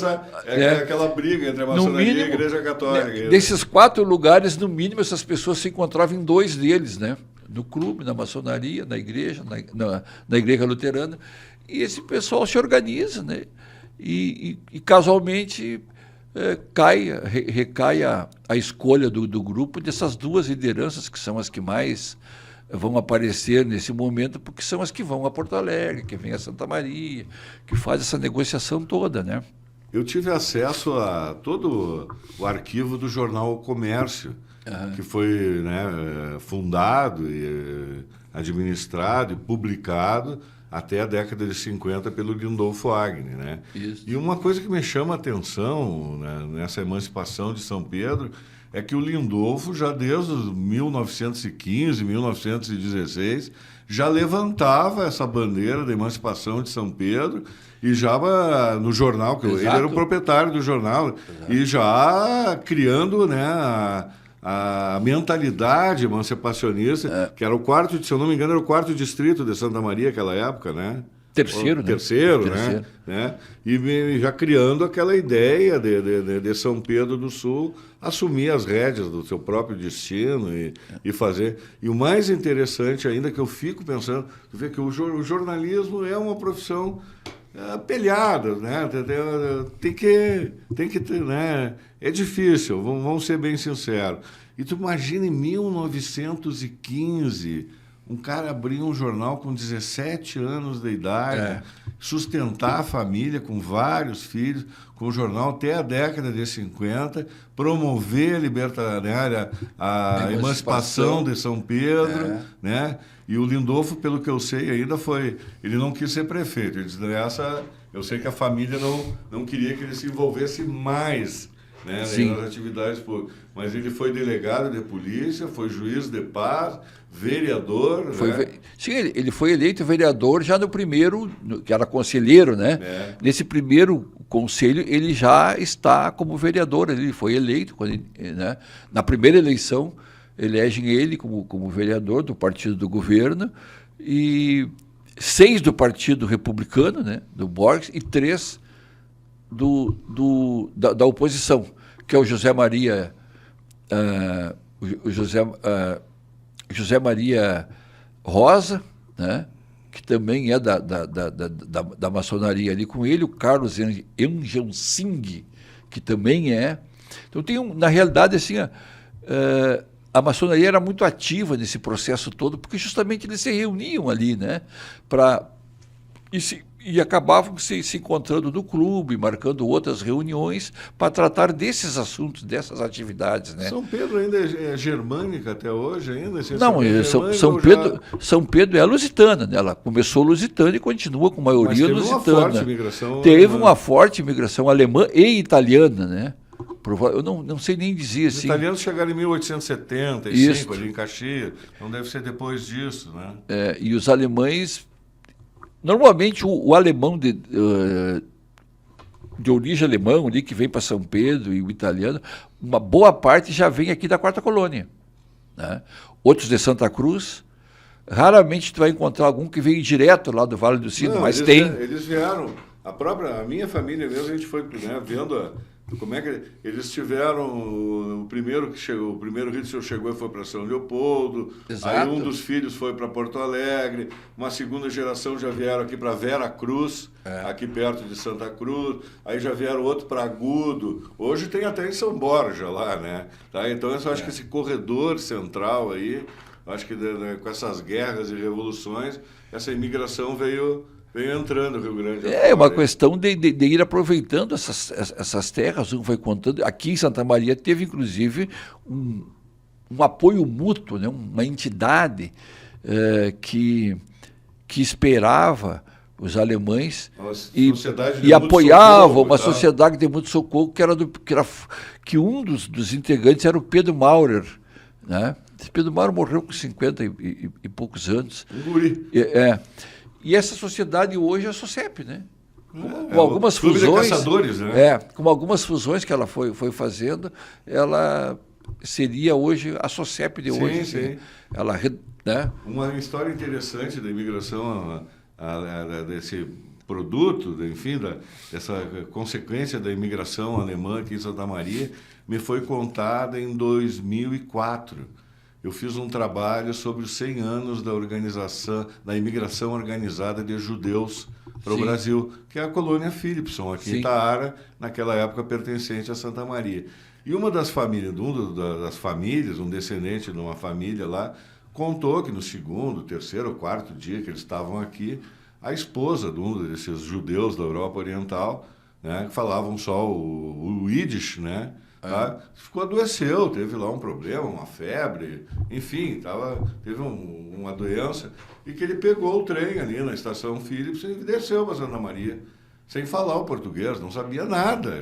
aquela briga entre a maçonaria e a Igreja Católica. Né, desses 4 lugares, no mínimo, essas pessoas se encontravam em 2 deles, né? No clube, na maçonaria, na igreja, na igreja luterana. E esse pessoal se organiza, né? E casualmente... recai a escolha do grupo dessas 2 lideranças, que são as que mais vão aparecer nesse momento, porque são as que vão a Porto Alegre, que vêm a Santa Maria, que faz essa negociação toda, né? Eu tive acesso a todo o arquivo do jornal O Comércio, que foi, né, fundado, e administrado e publicado até a década de 50 pelo Lindolfo Agni, né? Isso. E uma coisa que me chama a atenção, né, nessa emancipação de São Pedro é que o Lindolfo, já desde 1915, 1916, já levantava essa bandeira da emancipação de São Pedro e já no jornal, que ele era o proprietário do jornal, e já criando, né, a mentalidade emancipacionista, que era o 4º, se eu não me engano, era o 4º distrito de Santa Maria naquela época, né? Terceiro, né? E já criando aquela ideia de São Pedro do Sul assumir as rédeas do seu próprio destino e fazer. E o mais interessante ainda que eu fico pensando, tu vê que o jornalismo é uma profissão apelhada, né? Tem que ter, né? É difícil, vamos ser bem sinceros. E tu imagina em 1915, um cara abrir um jornal com 17 anos de idade, sustentar a família com vários filhos, com o jornal até a década de 50, promover a emancipação de São Pedro, né? E o Lindolfo, pelo que eu sei, ainda ele não quis ser prefeito. Ele disse, eu sei que a família não queria que ele se envolvesse mais, né, nas atividades públicas. Mas ele foi delegado de polícia, foi juiz de paz, vereador. Sim, ele foi eleito vereador já no primeiro, que era conselheiro, né? Nesse primeiro conselho, ele já está como vereador, ele foi eleito, né? Na primeira eleição, elegem ele como vereador do partido do governo, e 6 do Partido Republicano, né, do Borges, e 3 da oposição, que é o José Maria José Maria Rosa, né, que também é da maçonaria ali com ele, o Carlos Engelsing, que também é. Então na realidade, assim, a maçonaria era muito ativa nesse processo todo, porque justamente eles se reuniam ali, né, e acabavam se encontrando no clube, marcando outras reuniões para tratar desses assuntos, dessas atividades, né? São Pedro ainda é germânica até hoje ainda? Não, São Pedro é lusitana, né? Ela começou lusitana e continua com maioria lusitana. Teve uma forte imigração alemã e italiana, né? Eu não sei nem dizer assim. Os italianos chegaram em 1875, ali em Caxias, então deve ser depois disso, né? E os alemães... Normalmente o alemão de origem alemã, ali que vem para São Pedro, e o italiano, uma boa parte já vem aqui da 4ª Colônia, né? Outros de Santa Cruz. Raramente tu vai encontrar algum que veio direto lá do Vale do Sino, mas tem. Eles vieram, a minha família mesmo, a gente foi, né, vendo como é que eles tiveram o primeiro rito chegou e foi para São Leopoldo. Exato. Aí um dos filhos foi para Porto Alegre, uma segunda geração já vieram aqui para Vera Cruz, aqui perto de Santa Cruz, aí já vieram outro para Agudo, hoje tem até em São Borja lá, né? Tá? Então eu acho que esse corredor central aí, acho que com essas guerras e revoluções, essa imigração veio Vem entrando o Rio Grande. É uma questão de ir aproveitando essas terras. Um foi contando. Aqui em Santa Maria teve, inclusive, um apoio mútuo, né? Uma entidade que esperava os alemães e apoiava uma sociedade de muito socorro, que um dos integrantes era o Pedro Maurer, né? Esse Pedro Maurer morreu com 50 e poucos anos. Um guri. E essa sociedade hoje é a SOCEP, né? Com algumas fusões, caçadores, né? Com algumas fusões que ela foi fazendo, ela seria hoje a SOCEP de hoje. Sim. Ela, né? Uma história interessante da imigração desse produto, enfim, dessa consequência da imigração alemã aqui em Santa Maria, me foi contada em 2004. Eu fiz um trabalho sobre os 100 anos da imigração organizada de judeus para o Brasil, que é a colônia Philipson, aqui em Itaara, naquela época pertencente a Santa Maria. E uma das famílias, um descendente de uma família lá, contou que no segundo, terceiro ou quarto dia que eles estavam aqui, a esposa de um desses judeus da Europa Oriental, né, que falavam só o Yiddish, né? Adoeceu, teve lá um problema, uma febre, enfim, teve uma doença, e que ele pegou o trem ali na estação Philips e desceu para Santa Maria, sem falar o português, não sabia nada,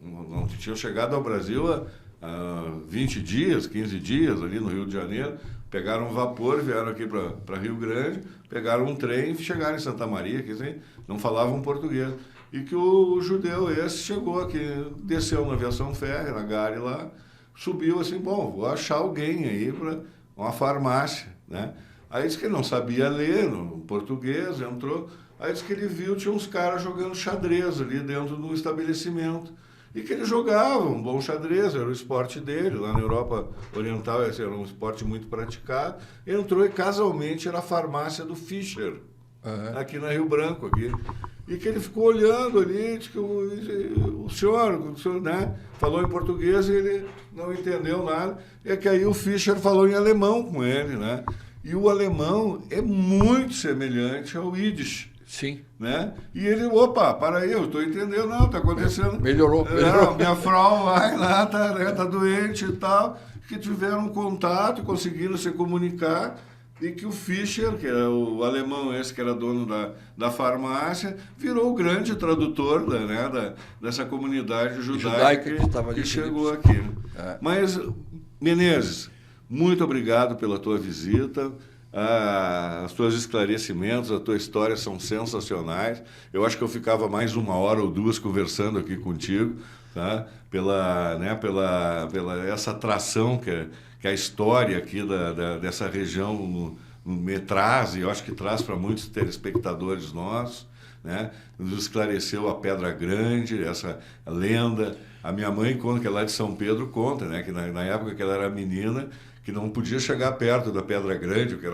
não tinha chegado ao Brasil há 20 dias, 15 dias ali no Rio de Janeiro, pegaram um vapor, vieram aqui para Rio Grande, pegaram um trem e chegaram em Santa Maria, que assim, não falavam português. E que o judeu esse chegou aqui, desceu na aviação férrea, na Gare lá, subiu assim, bom, vou achar alguém aí para uma farmácia, né? Aí disse que ele não sabia ler no português, entrou, aí disse que ele viu, tinha uns caras jogando xadrez ali dentro do estabelecimento, e que ele jogava um bom xadrez, era o esporte dele, lá na Europa Oriental, esse era um esporte muito praticado, entrou e casualmente era a farmácia do Fischer, aqui na Rio Branco, aqui. E que ele ficou olhando ali, disse que o senhor, né, falou em português e ele não entendeu nada. E que aí o Fischer falou em alemão com ele, né? E o alemão é muito semelhante ao Yiddish. Sim. Né? E ele, opa, para aí, eu estou entendendo, não, está acontecendo. Melhorou. Minha Frau vai lá, tá doente e tal, que tiveram contato, conseguiram se comunicar. E que o Fischer, que é o alemão esse que era dono da farmácia, virou o grande tradutor dessa comunidade judaica que chegou aqui. Mas, Menezes, muito obrigado pela tua visita. Os teus esclarecimentos, a tua história são sensacionais. Eu acho que eu ficava mais 1 hora ou 2 conversando aqui contigo, tá? Pela essa atração que a história aqui dessa região me traz, e eu acho que traz para muitos telespectadores nossos, né? Nos esclareceu a Pedra Grande, essa lenda. A minha mãe conta, que é lá de São Pedro, conta, né? Que na época que ela era menina, que não podia chegar perto da Pedra Grande, que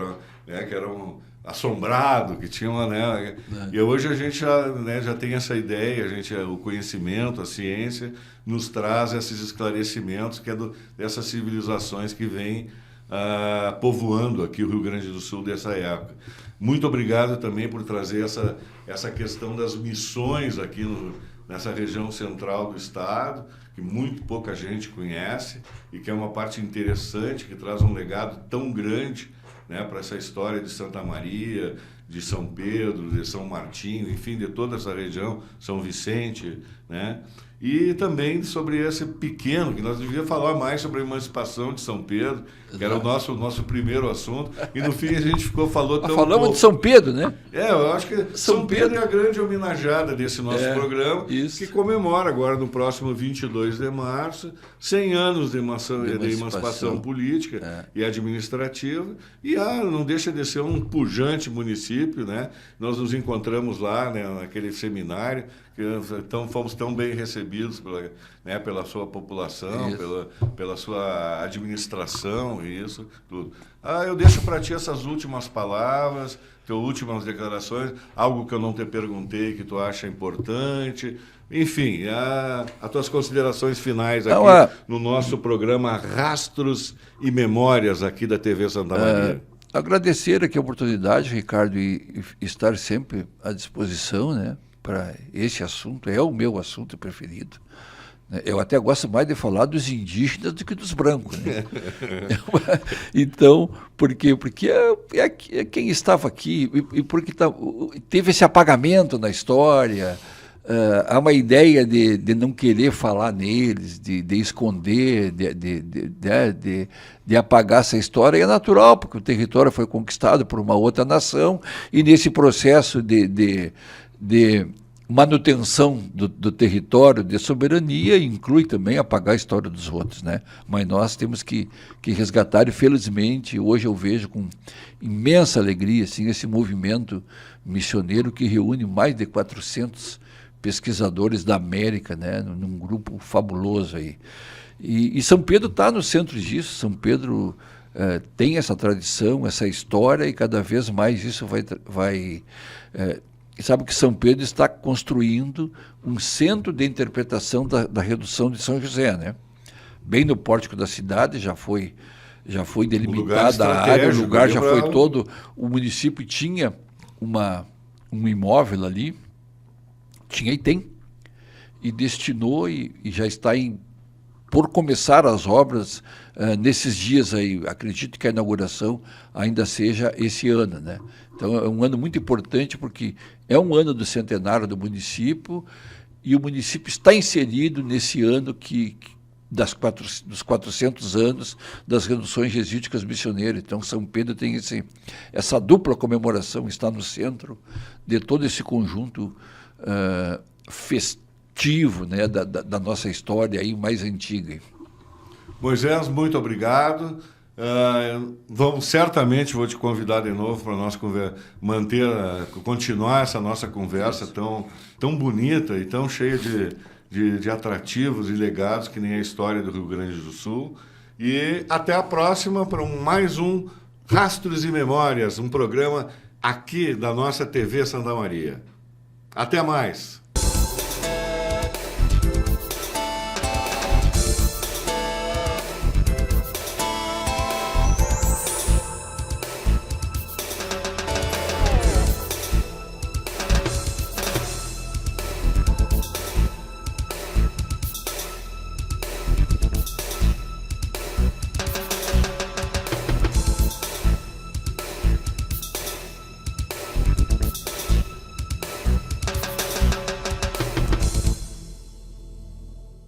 era um assombrado, que tinha uma... Né? E hoje a gente já tem essa ideia, o conhecimento, a ciência, nos traz esses esclarecimentos que é dessas civilizações que vêm povoando aqui o Rio Grande do Sul dessa época. Muito obrigado também por trazer essa questão das missões aqui nessa região central do estado, que muito pouca gente conhece e que é uma parte interessante, que traz um legado tão grande, né, para essa história de Santa Maria, de São Pedro, de São Martinho, enfim, de toda essa região, São Vicente, né? E também sobre esse pequeno, que nós devíamos falar mais sobre a emancipação de São Pedro, que era o nosso primeiro assunto, e no fim a gente falou tão Falamos pouco. de São Pedro, né? Eu acho que São Pedro é a grande homenageada desse nosso programa, que comemora agora, no próximo 22 de março, 100 anos de emancipação política e administrativa, e não deixa de ser um pujante município, né? Nós nos encontramos lá, né, naquele seminário, fomos tão bem recebidos pela sua população, pela sua administração e isso tudo. Eu deixo para ti essas últimas palavras, tuas últimas declarações, algo que eu não te perguntei que tu acha importante, enfim, as tuas considerações finais aqui no nosso programa Rastros e Memórias aqui da TV Santa Maria. agradecer aqui a oportunidade, Ricardo, e estar sempre à disposição, né, para esse assunto. É o meu assunto preferido. Eu até gosto mais de falar dos indígenas do que dos brancos, né? Então, por quê? Porque é quem estava aqui e porque teve esse apagamento na história. Há uma ideia de não querer falar neles, de esconder, de apagar essa história. E é natural, porque o território foi conquistado por uma outra nação e nesse processo de manutenção do território, de soberania, inclui também apagar a história dos outros, né? Mas nós temos que resgatar, e felizmente hoje eu vejo com imensa alegria assim, esse movimento missioneiro que reúne mais de 400 pesquisadores da América, né? Num grupo fabuloso aí. E São Pedro está no centro disso. São Pedro tem essa tradição, essa história, e cada vez mais isso vai sabe que São Pedro está construindo um centro de interpretação da redução de São José, né? Bem no pórtico da cidade, já foi delimitada a área, o lugar já foi todo. O município tinha um imóvel ali, tinha e tem, e destinou e já está por começar as obras nesses dias aí. Acredito que a inauguração ainda seja esse ano, né? Então é um ano muito importante porque é um ano do centenário do município e o município está inserido nesse ano dos 400 anos das reduções jesuíticas missioneiras. Então São Pedro tem essa dupla comemoração, está no centro de todo esse conjunto festivo, né, da nossa história aí mais antiga. Moisés, muito obrigado. Certamente vou te convidar de novo para nós continuar essa nossa conversa tão bonita e tão cheia de atrativos e legados que nem a história do Rio Grande do Sul. E até a próxima para mais um Rastros e Memórias, um programa aqui da nossa TV Santa Maria. Até mais!